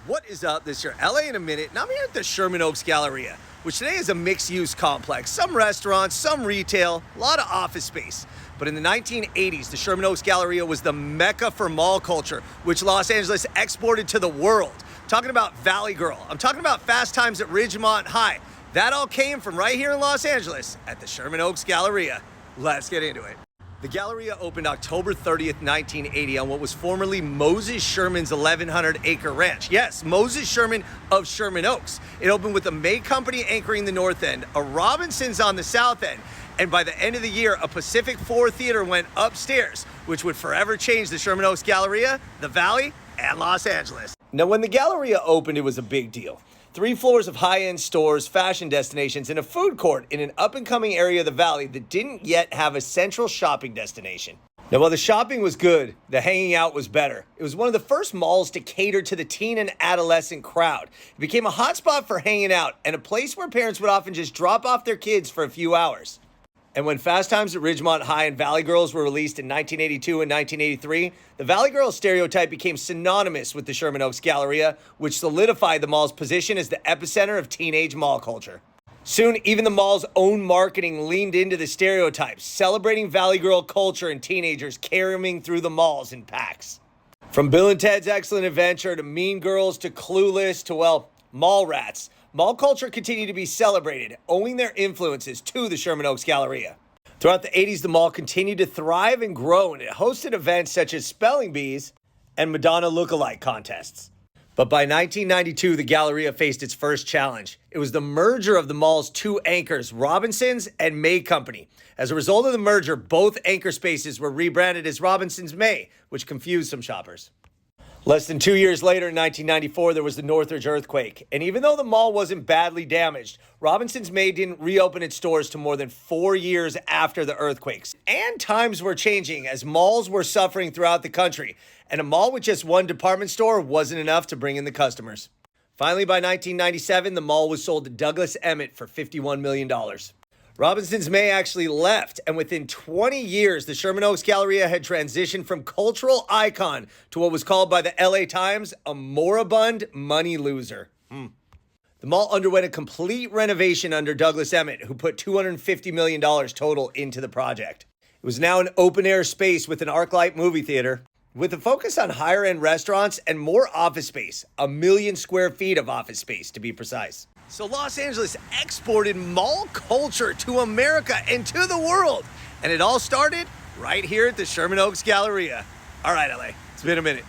What is up? This is your LA in a minute, and I'm here at the Sherman Oaks Galleria, which today is a mixed-use complex. Some restaurants, some retail, a lot of office space. But in the 1980s, the Sherman Oaks Galleria was the mecca for mall culture, which Los Angeles exported to the world. I'm talking about Valley Girl. I'm talking about Fast Times at Ridgemont High. That all came from right here in Los Angeles at the Sherman Oaks Galleria. Let's get into it. The Galleria opened October 30th, 1980 on what was formerly Moses Sherman's 1,100-acre ranch. Yes, Moses Sherman of Sherman Oaks. It opened with a May Company anchoring the north end, a Robinson's on the south end, and by the end of the year, a Pacific 4 theater went upstairs, which would forever change the Sherman Oaks Galleria, the Valley, and Los Angeles. Now, when the Galleria opened, it was a big deal. 3 floors of high-end stores, fashion destinations, and a food court in an up-and-coming area of the Valley that didn't yet have a central shopping destination. Now, while the shopping was good, the hanging out was better. It was one of the first malls to cater to the teen and adolescent crowd. It became a hotspot for hanging out and a place where parents would often just drop off their kids for a few hours. And when Fast Times at Ridgemont High and Valley Girls were released in 1982 and 1983, the Valley Girls stereotype became synonymous with the Sherman Oaks Galleria, which solidified the mall's position as the epicenter of teenage mall culture. Soon, even the mall's own marketing leaned into the stereotypes, celebrating Valley Girl culture and teenagers caroming through the malls in packs. From Bill and Ted's Excellent Adventure to Mean Girls to Clueless to, well, mall rats, mall culture continued to be celebrated, owing their influences to the Sherman Oaks Galleria. Throughout the 80s, the mall continued to thrive and grow, and it hosted events such as spelling bees and Madonna lookalike contests. But by 1992, the Galleria faced its first challenge. It was the merger of the mall's 2 anchors, Robinson's and May Company. As a result of the merger, both anchor spaces were rebranded as Robinson's May, which confused some shoppers. Less than 2 years later, in 1994, there was the Northridge earthquake. And even though the mall wasn't badly damaged, Robinson's May didn't reopen its doors to more than 4 years after the earthquakes. And times were changing as malls were suffering throughout the country. And a mall with just one department store wasn't enough to bring in the customers. Finally, by 1997, the mall was sold to Douglas Emmett for $51 million. Robinson's May actually left, and within 20 years, the Sherman Oaks Galleria had transitioned from cultural icon to what was called by the LA Times a moribund money loser. The mall underwent a complete renovation under Douglas Emmett, who put $250 million total into the project. It was now an open-air space with an ArcLight movie theater, with a focus on higher-end restaurants and more office space, 1 million square feet of office space to be precise. So Los Angeles exported mall culture to America and to the world. And it all started right here at the Sherman Oaks Galleria. All right, LA, it's been a minute.